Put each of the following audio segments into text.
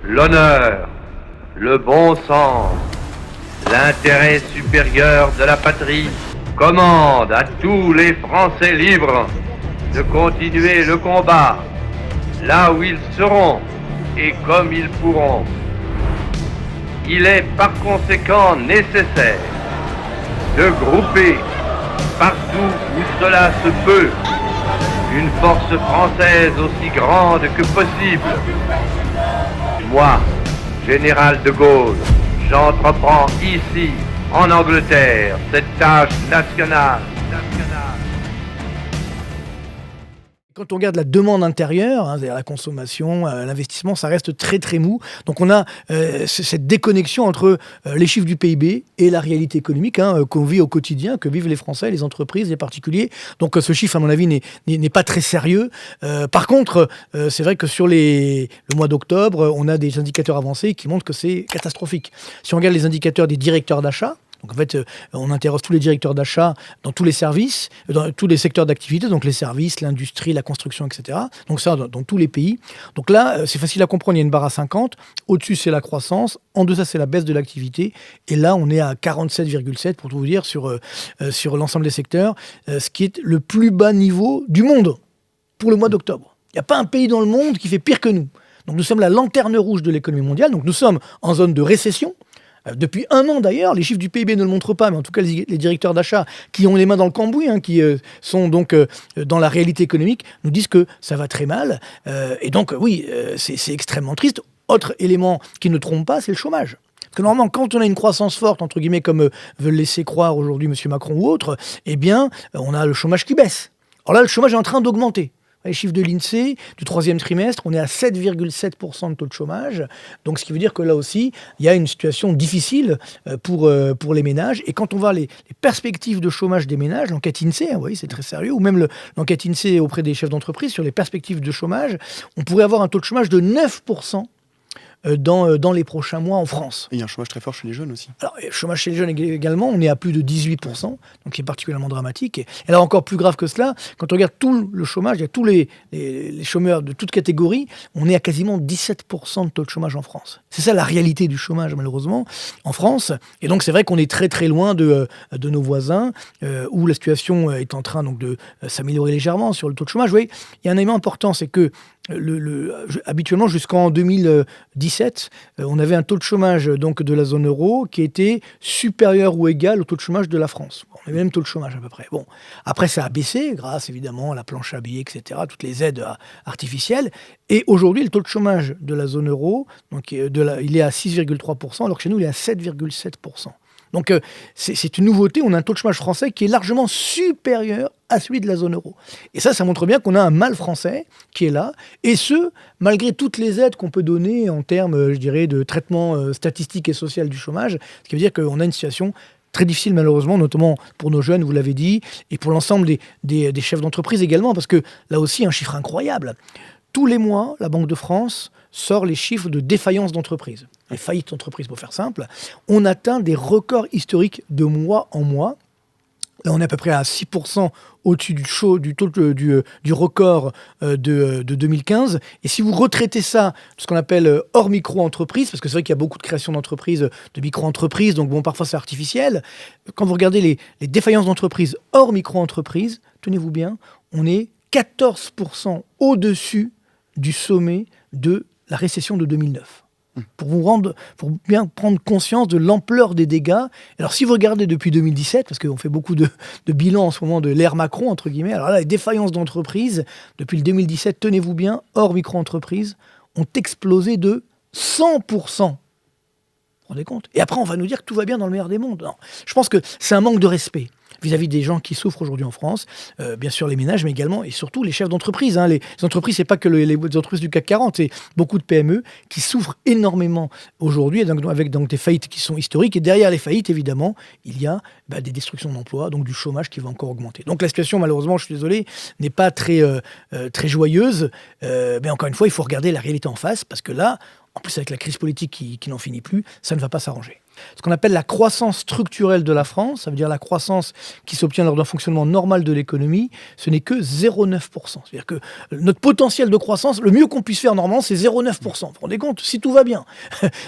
l'honneur, le bon sens, l'intérêt supérieur de la patrie commande à tous les Français libres de continuer le combat là où ils seront et comme ils pourront. Il est par conséquent nécessaire de grouper partout où cela se peut une force française aussi grande que possible. Moi, général de Gaulle, j'entreprends ici, en Angleterre, cette tâche nationale. Quand on regarde la demande intérieure, c'est-à-dire la consommation, l'investissement, ça reste très très mou. Donc on a cette déconnexion entre les chiffres du PIB et la réalité économique qu'on vit au quotidien, que vivent les Français, les entreprises, les particuliers. Donc ce chiffre, à mon avis, n'est pas très sérieux. Par contre, c'est vrai que sur le mois d'octobre, on a des indicateurs avancés qui montrent que c'est catastrophique. Si on regarde les indicateurs des directeurs d'achat, donc en fait, on interroge tous les directeurs d'achat dans tous les services, dans tous les secteurs d'activité, donc les services, l'industrie, la construction, etc. Donc ça, dans tous les pays. Donc là, c'est facile à comprendre, il y a une barre à 50. Au-dessus, c'est la croissance. En deçà, c'est la baisse de l'activité. Et là, on est à 47,7, pour tout vous dire, sur l'ensemble des secteurs, ce qui est le plus bas niveau du monde pour le mois d'octobre. Il n'y a pas un pays dans le monde qui fait pire que nous. Donc nous sommes la lanterne rouge de l'économie mondiale. Donc nous sommes en zone de récession. Depuis un an d'ailleurs, les chiffres du PIB ne le montrent pas, mais en tout cas les directeurs d'achat qui ont les mains dans le cambouis, qui sont donc dans la réalité économique, nous disent que ça va très mal. Et donc oui, c'est extrêmement triste. Autre élément qui ne trompe pas, c'est le chômage. Parce que normalement, quand on a une croissance forte, entre guillemets, comme veulent laisser croire aujourd'hui M. Macron ou autres, eh bien, on a le chômage qui baisse. Alors là, le chômage est en train d'augmenter. Les chiffres de l'INSEE du troisième trimestre, on est à 7,7% de taux de chômage. Donc, ce qui veut dire que là aussi, il y a une situation difficile pour les ménages. Et quand on voit les perspectives de chômage des ménages, l'enquête INSEE, vous voyez, c'est très sérieux, ou même l'enquête INSEE auprès des chefs d'entreprise sur les perspectives de chômage, on pourrait avoir un taux de chômage de 9% dans les prochains mois en France. Et il y a un chômage très fort chez les jeunes aussi. Alors, le chômage chez les jeunes également, on est à plus de 18%, donc c'est particulièrement dramatique. Et alors, encore plus grave que cela, quand on regarde tout le chômage, il y a tous les chômeurs de toutes catégories, on est à quasiment 17% de taux de chômage en France. C'est ça la réalité du chômage, malheureusement, en France. Et donc, c'est vrai qu'on est très très loin de nos voisins, où la situation est en train donc, de s'améliorer légèrement sur le taux de chômage. Vous voyez, il y a un élément important, c'est que habituellement, jusqu'en 2017, on avait un taux de chômage donc, de la zone euro qui était supérieur ou égal au taux de chômage de la France. On avait le même taux de chômage à peu près. Bon. Après, ça a baissé grâce évidemment à la planche à billets, etc., toutes les aides artificielles. Et aujourd'hui, le taux de chômage de la zone euro, donc, il est à 6,3%, alors que chez nous, il est à 7,7%. Donc, c'est une nouveauté. On a un taux de chômage français qui est largement supérieur à celui de la zone euro. Et ça montre bien qu'on a un mal français qui est là. Et ce, malgré toutes les aides qu'on peut donner en termes, je dirais, de traitement statistique et social du chômage. Ce qui veut dire qu'on a une situation très difficile, malheureusement, notamment pour nos jeunes, vous l'avez dit, et pour l'ensemble des chefs d'entreprise également. Parce que là aussi, un chiffre incroyable. Tous les mois, la Banque de France sort les chiffres de défaillance d'entreprise. Les faillites d'entreprise, pour faire simple. On atteint des records historiques de mois en mois. Là, on est à peu près à 6% au-dessus du taux du record de 2015. Et si vous retraitez ça, ce qu'on appelle hors micro-entreprise, parce que c'est vrai qu'il y a beaucoup de création d'entreprises, de micro-entreprises, donc bon, parfois c'est artificiel. Quand vous regardez les défaillances d'entreprises hors micro-entreprise, tenez-vous bien, on est 14% au-dessus du sommet de la récession de 2009. Pour bien prendre conscience de l'ampleur des dégâts. Alors, si vous regardez depuis 2017, parce qu'on fait beaucoup de bilans en ce moment de l'ère Macron, entre guillemets, alors là, les défaillances d'entreprises, depuis le 2017, tenez-vous bien, hors micro-entreprises, ont explosé de 100%. Vous vous rendez compte ? Et après, on va nous dire que tout va bien dans le meilleur des mondes. Non. Je pense que c'est un manque de respect vis-à-vis des gens qui souffrent aujourd'hui en France, bien sûr les ménages, mais également et surtout les chefs d'entreprise. Les entreprises, c'est pas que les entreprises du CAC 40, c'est beaucoup de PME qui souffrent énormément aujourd'hui, avec donc, des faillites qui sont historiques. Et derrière les faillites, évidemment, il y a des destructions d'emplois, donc du chômage qui va encore augmenter. Donc la situation, malheureusement, je suis désolé, n'est pas très joyeuse. Mais encore une fois, il faut regarder la réalité en face, parce que là, en plus avec la crise politique qui n'en finit plus, ça ne va pas s'arranger. Ce qu'on appelle la croissance structurelle de la France, ça veut dire la croissance qui s'obtient lors d'un fonctionnement normal de l'économie, ce n'est que 0,9%. C'est-à-dire que notre potentiel de croissance, le mieux qu'on puisse faire normalement, c'est 0,9%. Vous vous rendez compte? Si tout va bien.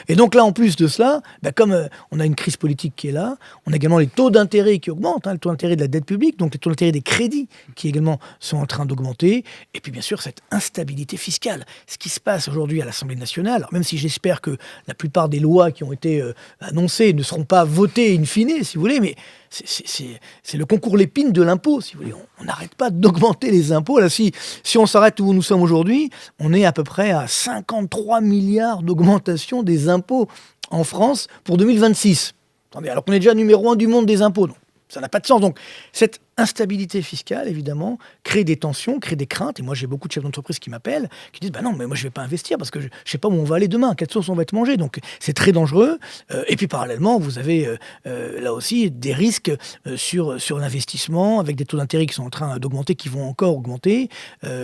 Et donc là, en plus de cela, comme on a une crise politique qui est là, on a également les taux d'intérêt qui augmentent, le taux d'intérêt de la dette publique, donc les taux d'intérêt des crédits qui également sont en train d'augmenter, et puis bien sûr cette instabilité fiscale. Ce qui se passe aujourd'hui à l'Assemblée nationale, alors même si j'espère que la plupart des lois qui ont été annoncées ne seront pas votées in fine, si vous voulez, mais c'est le concours Lépine de l'impôt, si vous voulez. On n'arrête pas d'augmenter les impôts. Là, si on s'arrête où nous sommes aujourd'hui, on est à peu près à 53 milliards d'augmentation des impôts en France pour 2026. Attendez, alors qu'on est déjà numéro 1 du monde des impôts. Donc, ça n'a pas de sens. Donc, cette instabilité fiscale, évidemment, crée des tensions, crée des craintes. Et moi, j'ai beaucoup de chefs d'entreprise qui m'appellent, qui disent « non, mais moi, je ne vais pas investir parce que je ne sais pas où on va aller demain, quelle sauce on va être mangé. » Donc, c'est très dangereux. Et puis, parallèlement, vous avez là aussi des risques sur l'investissement, avec des taux d'intérêt qui sont en train d'augmenter, qui vont encore augmenter.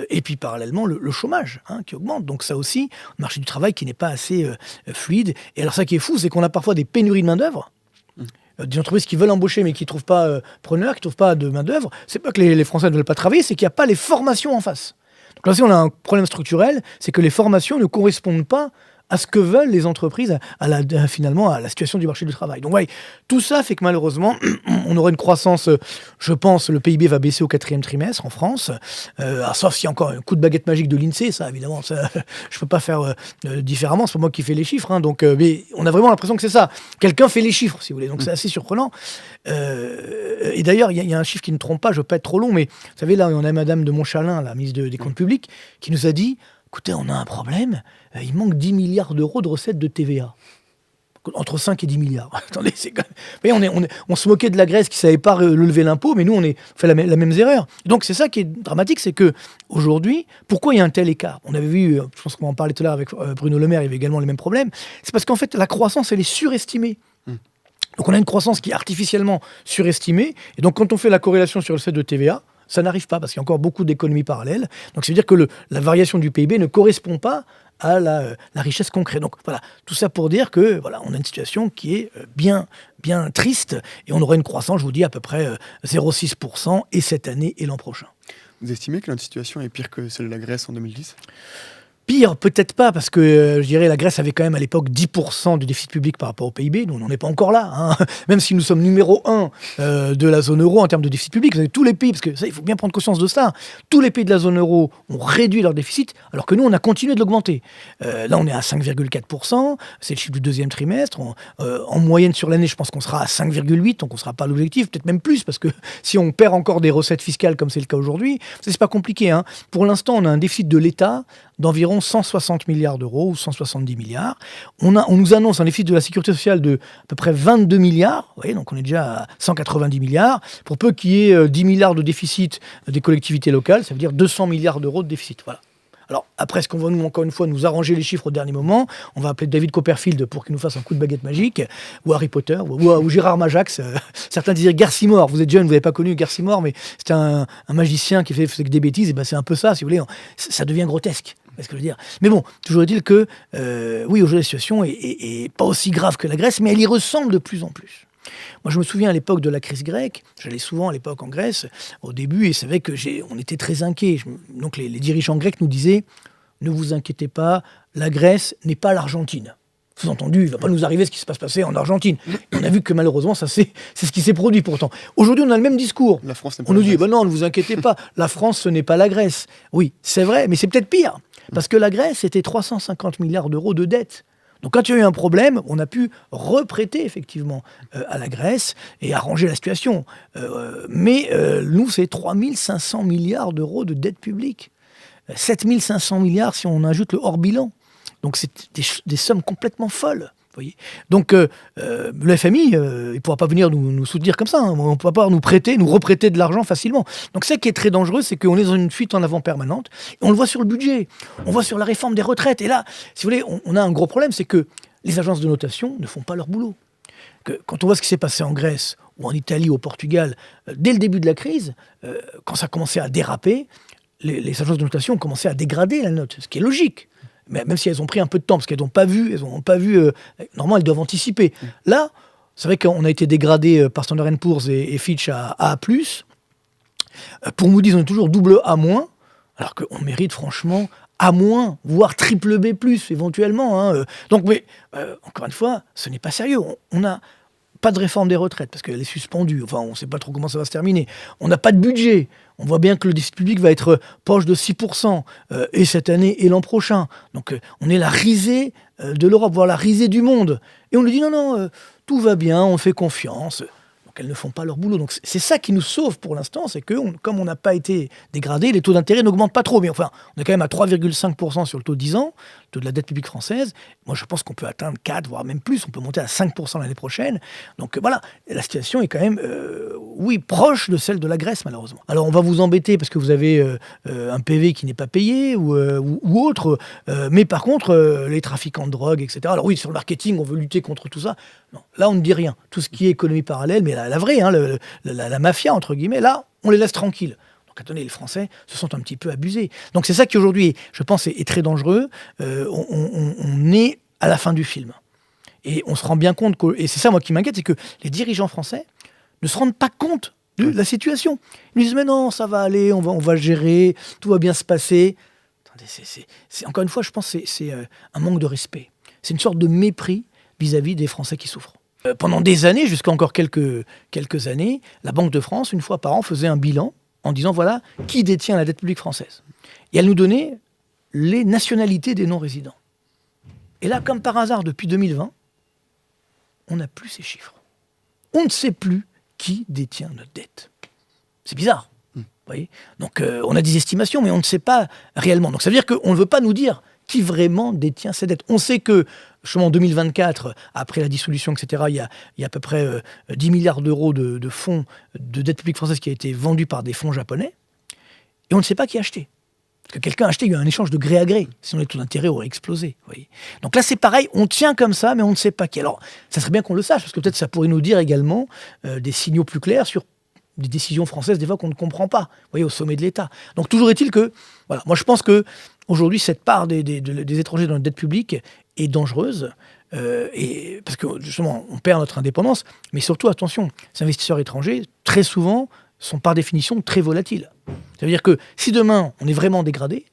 Et puis, parallèlement, le chômage qui augmente. Donc, ça aussi, le marché du travail qui n'est pas assez fluide. Et alors, ça qui est fou, c'est qu'on a parfois des pénuries de main-d'œuvre. Des entreprises qui veulent embaucher mais qui ne trouvent pas preneurs, qui ne trouvent pas de main-d'œuvre. C'est pas que les Français ne veulent pas travailler, c'est qu'il n'y a pas les formations en face. Donc là aussi, on a un problème structurel, c'est que les formations ne correspondent pas à ce que veulent les entreprises, finalement, à la situation du marché du travail. Donc, ouais, tout ça fait que malheureusement, on aura une croissance, je pense, le PIB va baisser au 4e trimestre en France, sauf s'il y a encore un coup de baguette magique de l'INSEE, ça, évidemment, ça, je ne peux pas faire différemment, c'est pas moi qui fais les chiffres, donc, mais on a vraiment l'impression que c'est ça. Quelqu'un fait les chiffres, si vous voulez, donc c'est assez surprenant. Et d'ailleurs, il y a un chiffre qui ne trompe pas, je ne veux pas être trop long, mais vous savez, là, on a Madame de Montchalin, la ministre des Comptes publics, qui nous a dit: écoutez, on a un problème, il manque 10 milliards d'euros de recettes de TVA. Entre 5 et 10 milliards. Attendez, c'est quand même... on se moquait de la Grèce qui ne savait pas relever l'impôt, mais nous, on fait la même erreur. Donc, c'est ça qui est dramatique, c'est qu'aujourd'hui, pourquoi il y a un tel écart? On avait vu, je pense qu'on en parlait tout à l'heure avec Bruno Le Maire, il y avait également les mêmes problèmes. C'est parce qu'en fait, la croissance, elle est surestimée. Donc, on a une croissance qui est artificiellement surestimée. Et donc, quand on fait la corrélation sur le fait de TVA, ça n'arrive pas parce qu'il y a encore beaucoup d'économies parallèles. Donc, ça veut dire que la variation du PIB ne correspond pas à la richesse concrète. Donc, voilà, tout ça pour dire que voilà, on a une situation qui est bien triste et on aurait une croissance, je vous dis, à peu près 0,6% et cette année et l'an prochain. Vous estimez que notre situation est pire que celle de la Grèce en 2010 ? Pire, peut-être pas, parce que je dirais la Grèce avait quand même à l'époque 10% du déficit public par rapport au PIB. Nous, on n'en est pas encore là. Même si nous sommes numéro 1 de la zone euro en termes de déficit public. Vous avez tous les pays, parce que ça, il faut bien prendre conscience de ça. Tous les pays de la zone euro ont réduit leur déficit, alors que nous, on a continué de l'augmenter. Là, on est à 5,4%. C'est le chiffre du deuxième trimestre. En moyenne sur l'année, je pense qu'on sera à 5,8%, donc on ne sera pas à l'objectif, peut-être même plus, parce que si on perd encore des recettes fiscales comme c'est le cas aujourd'hui, c'est pas compliqué. Pour l'instant, on a un déficit de l'État d'environ 160 milliards d'euros ou 170 milliards. On nous annonce un déficit de la sécurité sociale de à peu près 22 milliards. Vous voyez, donc on est déjà à 190 milliards. Pour peu qu'il y ait 10 milliards de déficit des collectivités locales, ça veut dire 200 milliards d'euros de déficit. Voilà. Alors, après, est-ce qu'on va, encore une fois, nous arranger les chiffres au dernier moment? On va appeler David Copperfield pour qu'il nous fasse un coup de baguette magique, ou Harry Potter, ou Gérard Majax. Certains disaient Garcimore. Vous êtes jeune, vous n'avez pas connu Garcimore, mais c'était un magicien qui faisait des bêtises. Et c'est un peu ça, si vous voulez. Ça devient grotesque. C'est ce que je veux dire. Mais bon, toujours est-il que, oui, aujourd'hui, la situation est pas aussi grave que la Grèce, mais elle y ressemble de plus en plus. Moi, je me souviens à l'époque de la crise grecque, j'allais souvent à l'époque en Grèce, au début, et c'est vrai qu'on était très inquiets. Donc les dirigeants grecs nous disaient « Ne vous inquiétez pas, la Grèce n'est pas l'Argentine ». Sous-entendu, il ne va pas nous arriver ce qui se passe passer en Argentine. Et on a vu que malheureusement, c'est ce qui s'est produit pourtant. Aujourd'hui, on a le même discours. La France n'est pas on nous dit non, ne vous inquiétez pas, la France, ce n'est pas la Grèce. Oui, c'est vrai, mais c'est peut-être pire. Parce que la Grèce, c'était 350 milliards d'euros de dette. Donc quand il y a eu un problème, on a pu reprêter effectivement à la Grèce et arranger la situation. Mais nous, c'est 3500 milliards d'euros de dette publique. 7500 milliards si on ajoute le hors-bilan. Donc c'est des sommes complètement folles. Voyez. Donc le FMI, il ne pourra pas venir nous soutenir comme ça. On ne pourra pas nous reprêter de l'argent facilement. Donc ce qui est très dangereux, c'est qu'on est dans une fuite en avant permanente. On le voit sur le budget, on voit sur la réforme des retraites. Et là, si vous voulez, on a un gros problème, c'est que les agences de notation ne font pas leur boulot. Quand on voit ce qui s'est passé en Grèce ou en Italie ou au Portugal, dès le début de la crise, quand ça commençait à déraper, les agences de notation ont commencé à dégrader la note, ce qui est logique. même si elles ont pris un peu de temps, parce qu'elles n'ont pas vu, normalement elles doivent anticiper. Là, c'est vrai qu'on a été dégradé par Standard & Poor's et Fitch à A+. Pour Moody's, on est toujours double A-, alors qu'on mérite franchement A-, voire triple B+, éventuellement. Hein. Donc, mais, encore une fois, ce n'est pas sérieux. On n'a pas de réforme des retraites, parce qu'elle est suspendue. Enfin, on ne sait pas trop comment ça va se terminer. On n'a pas de budget. On voit bien que le déficit public va être proche de 6%, et cette année et l'an prochain. Donc, on est la risée de l'Europe, voire la risée du monde. Et on nous dit, non, tout va bien, on fait confiance. Elles ne font pas leur boulot. Donc c'est ça qui nous sauve pour l'instant, c'est que comme on n'a pas été dégradé, les taux d'intérêt n'augmentent pas trop. Mais enfin, on est quand même à 3,5% sur le taux de 10 ans, le taux de la dette publique française. Moi, je pense qu'on peut atteindre 4, voire même plus. On peut monter à 5% l'année prochaine. Donc voilà, la situation est quand même, proche de celle de la Grèce, malheureusement. Alors on va vous embêter parce que vous avez un PV qui n'est pas payé ou autre. Mais par contre, les trafiquants de drogue, etc. Alors oui, sur le marketing, on veut lutter contre tout ça. Non, là, on ne dit rien. Tout ce qui est économie parallèle, mais la vraie, hein, la mafia, entre guillemets, là, on les laisse tranquilles. Donc, attendez, les Français se sont un petit peu abusés. Donc, c'est ça qui, aujourd'hui, je pense, est très dangereux. On est à la fin du film. Et on se rend bien compte, et c'est ça, moi, qui m'inquiète, c'est que les dirigeants français ne se rendent pas compte de la situation. Ils nous disent, mais non, ça va aller, on va gérer, tout va bien se passer. Attendez, c'est encore une fois, je pense que c'est un manque de respect. C'est une sorte de mépris vis-à-vis des Français qui souffrent. Pendant des années, jusqu'à encore quelques années, la Banque de France, une fois par an, faisait un bilan en disant, voilà, qui détient la dette publique française. Et elle nous donnait les nationalités des non-résidents. Et là, comme par hasard, depuis 2020, on n'a plus ces chiffres. On ne sait plus qui détient notre dette. C'est bizarre. Vous voyez ? Donc, on a des estimations, mais on ne sait pas réellement. Donc, ça veut dire qu'on ne veut pas nous dire qui vraiment détient ces dettes. On sait que, justement, en 2024, après la dissolution, etc., il y a à peu près 10 milliards d'euros de fonds de dette publique française qui a été vendu par des fonds japonais, et on ne sait pas qui a acheté. Parce que quelqu'un a acheté, il y a eu un échange de gré à gré, sinon les taux d'intérêt auraient explosé. Vous voyez. Donc là, c'est pareil, on tient comme ça, mais on ne sait pas qui. Alors, ça serait bien qu'on le sache, parce que peut-être ça pourrait nous dire également des signaux plus clairs sur des décisions françaises, des fois qu'on ne comprend pas, vous voyez, au sommet de l'État. Donc toujours est-il que, voilà, moi je pense que aujourd'hui cette part des étrangers dans notre dette publique est dangereuse, et parce que justement on perd notre indépendance, mais surtout attention, ces investisseurs étrangers très souvent sont par définition très volatiles. Ça veut dire que si demain on est vraiment dégradé,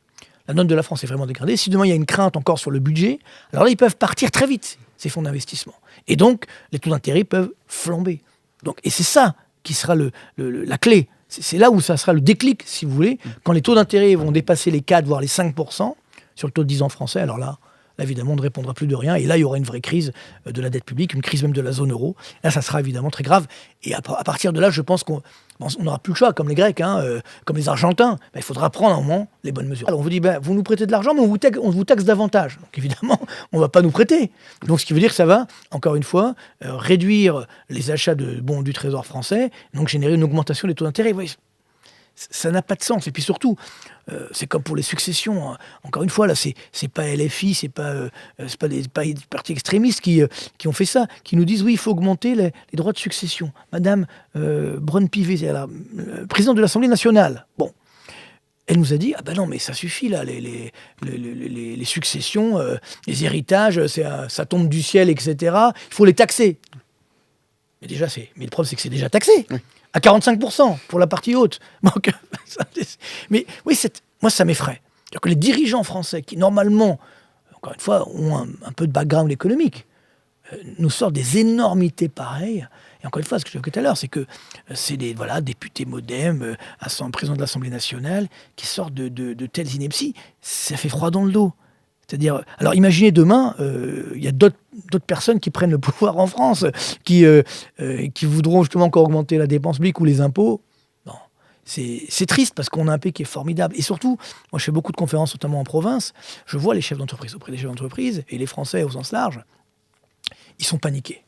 la note de la France est vraiment dégradée, si demain il y a une crainte encore sur le budget, alors là ils peuvent partir très vite, ces fonds d'investissement. Et donc les taux d'intérêt peuvent flamber. Donc, et c'est ça qui sera la clé. C'est là où ça sera le déclic, si vous voulez, quand les taux d'intérêt vont dépasser les 4, voire les 5% sur le taux de 10 ans français. Alors là, évidemment, on ne répondra plus de rien. Et là, il y aura une vraie crise de la dette publique, une crise même de la zone euro. Là, ça sera évidemment très grave. Et à partir de là, je pense qu'on n'aura plus le choix, comme les Grecs, comme les Argentins. Il faudra prendre un moment les bonnes mesures. Alors, on vous dit, vous nous prêtez de l'argent, mais on vous taxe davantage. Donc, évidemment, on ne va pas nous prêter. Donc, ce qui veut dire que ça va, encore une fois, réduire les achats de bons du Trésor français, donc générer une augmentation des taux d'intérêt. Vous voyez, ça n'a pas de sens. Et puis surtout, c'est comme pour les successions. Hein. Encore une fois, là, c'est pas LFI, c'est pas des partis extrémistes qui ont fait ça, qui nous disent oui, il faut augmenter les droits de succession. Madame Braun-Pivet, c'est la présidente de l'Assemblée nationale. Bon, elle nous a dit non, mais ça suffit là, les successions, les héritages, ça tombe du ciel, etc. Il faut les taxer. Mais déjà, mais le problème, c'est que c'est déjà taxé. Oui. À 45% pour la partie haute. Donc, mais oui, moi, ça m'effraie. C'est-à-dire que les dirigeants français, qui normalement, encore une fois, ont un peu de background économique, nous sortent des énormités pareilles. Et encore une fois, ce que je disais tout à l'heure, c'est que c'est des députés MoDem, président de l'Assemblée nationale, qui sortent de telles inepties. Ça fait froid dans le dos. C'est-à-dire, alors imaginez demain, il y a d'autres personnes qui prennent le pouvoir en France, qui voudront justement encore augmenter la dépense publique ou les impôts. Non, c'est triste parce qu'on a un pays qui est formidable. Et surtout, moi je fais beaucoup de conférences, notamment en province, je vois les chefs d'entreprise auprès des chefs d'entreprise, et les Français au sens large, ils sont paniqués.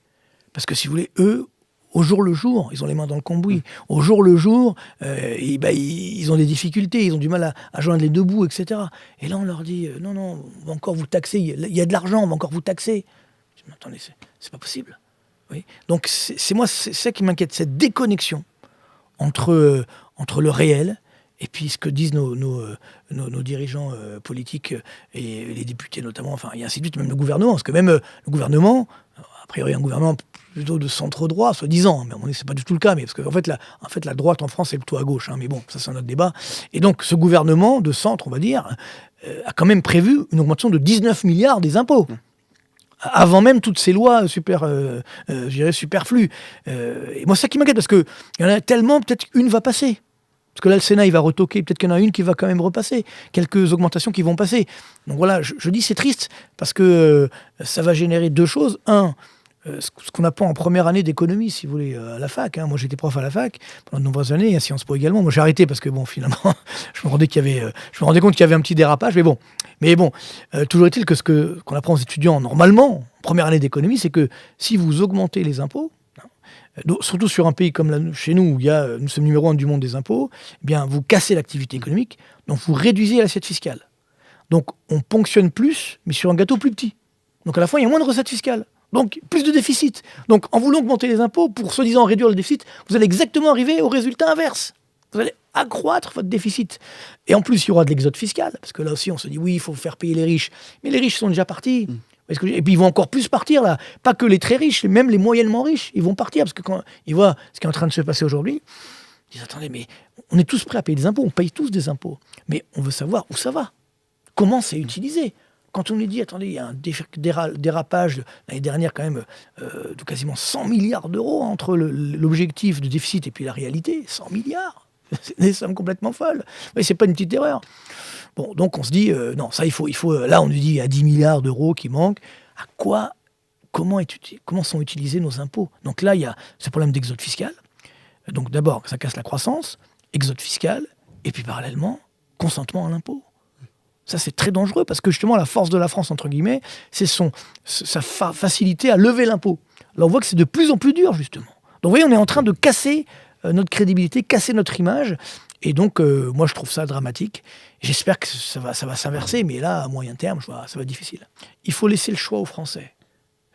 Parce que si vous voulez, eux, au jour le jour, ils ont les mains dans le cambouis. Au jour le jour, ils ont des difficultés, ils ont du mal à joindre les deux bouts, etc. Et là, on leur dit non, on va encore vous taxer. Il y a de l'argent, on va encore vous taxer. Je dis, mais attendez, c'est pas possible. Oui. Donc c'est ça qui m'inquiète, cette déconnexion entre le réel Et puis ce que disent nos dirigeants politiques et les députés notamment, enfin, et ainsi de suite, même le gouvernement, parce que même le gouvernement, a priori un gouvernement plutôt de centre-droit, soi-disant, mais à mon avis, c'est pas du tout le cas, mais parce que en fait, la droite en France est plutôt à gauche, hein, mais bon, ça c'est un autre débat. Et donc ce gouvernement de centre, on va dire, a quand même prévu une augmentation de 19 milliards des impôts. Avant même toutes ces lois je dirais superflues. Et moi, c'est ça qui m'inquiète, parce qu'il y en a tellement, peut-être une va passer. Parce que là, le Sénat, il va retoquer. Peut-être qu'il y en a une qui va quand même repasser. Quelques augmentations qui vont passer. Donc voilà, je dis c'est triste, parce que ça va générer deux choses. Un, ce qu'on apprend en première année d'économie, si vous voulez, à la fac. Hein. Moi, j'étais prof à la fac pendant de nombreuses années, à Sciences Po également. Moi, j'ai arrêté parce que, bon, finalement, je me rendais compte qu'il y avait un petit dérapage, mais bon. Toujours est-il que qu'on apprend aux étudiants, normalement, en première année d'économie, c'est que si vous augmentez les impôts, surtout sur un pays comme chez nous, où nous sommes numéro 1 du monde des impôts, eh bien, vous cassez l'activité économique, donc vous réduisez l'assiette fiscale. Donc, on ponctionne plus, mais sur un gâteau plus petit. Donc, à la fois, il y a moins de recettes fiscales. Donc, plus de déficit. Donc, en voulant augmenter les impôts, pour soi-disant réduire le déficit, vous allez exactement arriver au résultat inverse. Vous allez accroître votre déficit. Et en plus, il y aura de l'exode fiscal, parce que là aussi, on se dit, oui, il faut faire payer les riches. Mais les riches sont déjà partis. Et puis, ils vont encore plus partir, là. Pas que les très riches, même les moyennement riches, ils vont partir, parce que quand ils voient ce qui est en train de se passer aujourd'hui, ils disent, attendez, mais on est tous prêts à payer des impôts, on paye tous des impôts. Mais on veut savoir où ça va. Comment c'est utilisé. Quand on lui dit, attendez, il y a un dérapage l'année dernière quand même de quasiment 100 milliards d'euros entre l'objectif de déficit et puis la réalité, 100 milliards, c'est des sommes complètement folles. Mais c'est pas une petite erreur. Bon, donc on se dit, non, ça il faut, là on nous dit il y a 10 milliards d'euros qui manquent. À quoi, comment sont utilisés nos impôts? Donc là, il y a ce problème d'exode fiscal. Donc d'abord, ça casse la croissance, exode fiscal, et puis parallèlement, consentement à l'impôt. Ça, c'est très dangereux, parce que justement, la force de la France, entre guillemets, c'est sa facilité à lever l'impôt. Là, on voit que c'est de plus en plus dur, justement. Donc, vous voyez, on est en train de casser notre crédibilité, casser notre image. Et donc, moi, je trouve ça dramatique. J'espère que ça va s'inverser, mais là, à moyen terme, ça va être difficile. Il faut laisser le choix aux Français.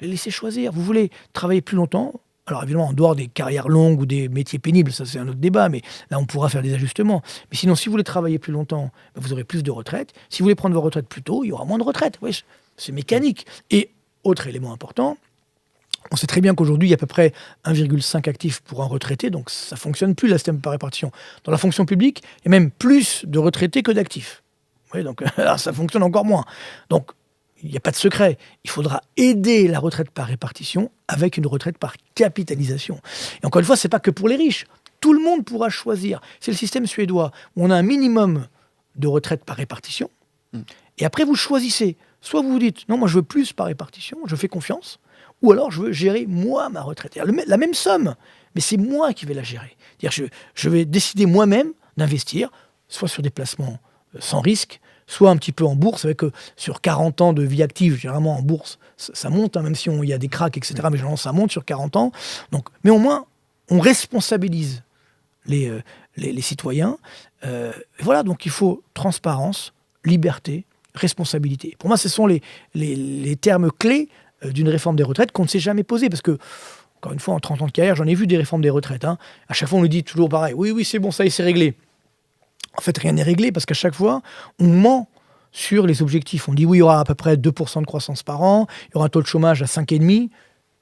Les laisser choisir. Vous voulez travailler plus longtemps? Alors évidemment, en dehors des carrières longues ou des métiers pénibles, ça c'est un autre débat, mais là on pourra faire des ajustements. Mais sinon, si vous voulez travailler plus longtemps, vous aurez plus de retraite. Si vous voulez prendre vos retraites plus tôt, il y aura moins de retraites. Oui, c'est mécanique. Et autre élément important, on sait très bien qu'aujourd'hui, il y a à peu près 1,5 actifs pour un retraité, donc ça ne fonctionne plus, le système par répartition. Dans la fonction publique, il y a même plus de retraités que d'actifs. Oui, donc là, ça fonctionne encore moins. Donc, il n'y a pas de secret. Il faudra aider la retraite par répartition avec une retraite par capitalisation. Et encore une fois, ce n'est pas que pour les riches. Tout le monde pourra choisir. C'est le système suédois où on a un minimum de retraite par répartition. Et après, vous choisissez. Soit vous vous dites, non, moi je veux plus par répartition, je fais confiance. Ou alors, je veux gérer, moi, ma retraite. La même somme, mais c'est moi qui vais la gérer. C'est-à-dire, je vais décider moi-même d'investir, soit sur des placements sans risque, soit un petit peu en bourse. Vous savez que sur 40 ans de vie active, généralement en bourse, ça monte, hein, même si il y a des cracks, etc. Mais généralement, ça monte sur 40 ans. Donc, mais au moins, on responsabilise les citoyens. Et voilà, donc il faut transparence, liberté, responsabilité. Pour moi, ce sont les termes clés d'une réforme des retraites qu'on ne s'est jamais posée. Parce que, encore une fois, en 30 ans de carrière, j'en ai vu des réformes des retraites. Hein. À chaque fois, on nous dit toujours pareil. Oui, c'est bon, ça y est, c'est réglé. En fait, rien n'est réglé parce qu'à chaque fois, on ment sur les objectifs. On dit oui, il y aura à peu près 2% de croissance par an, il y aura un taux de chômage à 5,5%.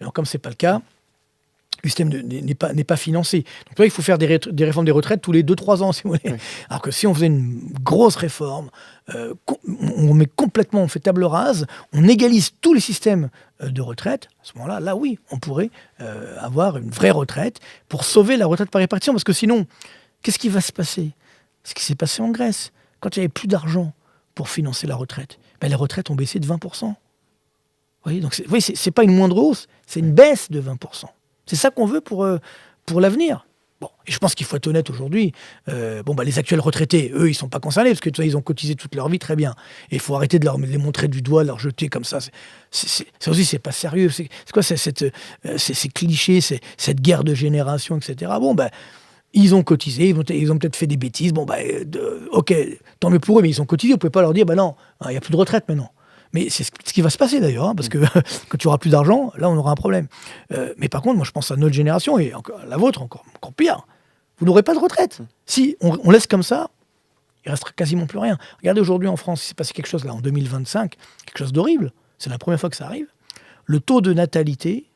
Alors, comme ce n'est pas le cas, le système n'est pas financé. Donc là, il faut faire des réformes des retraites tous les 2-3 ans, si vous voulez. Oui. Alors que si on faisait une grosse réforme, on fait table rase, on égalise tous les systèmes de retraite, à ce moment-là, là oui, on pourrait avoir une vraie retraite pour sauver la retraite par répartition. Parce que sinon, qu'est-ce qui va se passer? Ce qui s'est passé en Grèce, quand il n'y avait plus d'argent pour financer la retraite, les retraites ont baissé de 20%. Vous voyez, donc c'est pas une moindre hausse, c'est une baisse de 20%. C'est ça qu'on veut pour l'avenir. Bon, et je pense qu'il faut être honnête aujourd'hui. Les actuels retraités, eux, ils ne sont pas concernés parce que ils ont cotisé toute leur vie, très bien. Et il faut arrêter de les montrer du doigt, de leur jeter comme ça. Ça aussi, c'est pas sérieux. C'est quoi ces clichés, cette guerre de génération, etc. Ils ont cotisé, ils ont peut-être fait des bêtises. Ok, tant mieux pour eux, mais ils ont cotisé. On ne pouvait pas leur dire, non, il n'y a plus de retraite maintenant. Mais c'est ce qui va se passer d'ailleurs, hein, parce que quand tu auras plus d'argent, là on aura un problème. Mais par contre, moi je pense à notre génération, et encore, la vôtre encore pire. Vous n'aurez pas de retraite. Si on laisse comme ça, Il restera quasiment plus rien. Regardez aujourd'hui en France, il s'est passé quelque chose là en 2025, quelque chose d'horrible. C'est la première fois que ça arrive. Le taux de natalité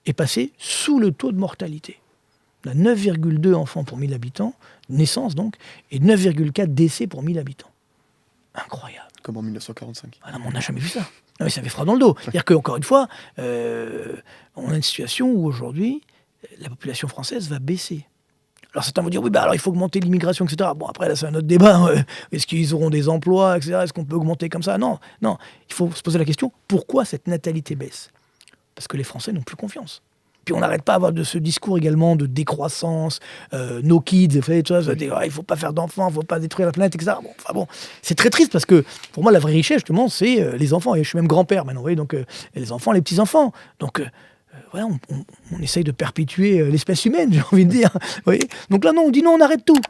est passé sous le taux de mortalité. On a 9,2 enfants pour 1000 habitants, naissance donc, et 9,4 décès pour 1000 habitants. Incroyable. Comme en 1945. Ah non, mais on n'a jamais vu ça. Non, mais ça fait froid dans le dos. C'est-à-dire qu'encore une fois, on a une situation où aujourd'hui, la population française va baisser. Alors certains vont dire, oui, alors il faut augmenter l'immigration, etc. Bon, après, là, c'est un autre débat. Est-ce qu'ils auront des emplois, etc. Est-ce qu'on peut augmenter comme ça ? Non. Il faut se poser la question, pourquoi cette natalité baisse ? Parce que les Français n'ont plus confiance. Puis on n'arrête pas d'avoir de ce discours également de décroissance, no kids, tout ça, il ne faut pas faire d'enfants, il ne faut pas détruire la planète, etc. Bon, c'est très triste parce que pour moi, la vraie richesse, justement, c'est les enfants. Et je suis même grand-père maintenant, vous voyez, donc les enfants, les petits-enfants. Donc, voilà, on essaye de perpétuer l'espèce humaine, j'ai envie de dire. Vous voyez, donc là, non, on dit non, on arrête tout.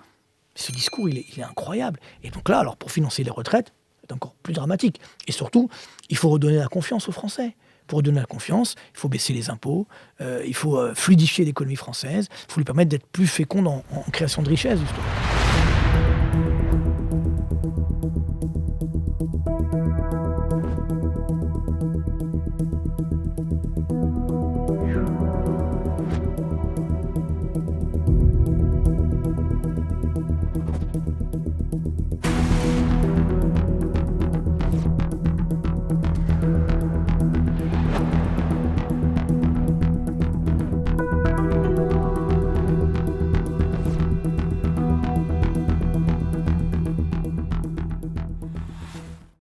Ce discours, il est incroyable. Et donc là, alors pour financer les retraites, c'est encore plus dramatique. Et surtout, il faut redonner la confiance aux Français. Pour redonner la confiance, il faut baisser les impôts, il faut fluidifier l'économie française, il faut lui permettre d'être plus féconde en création de richesse, justement.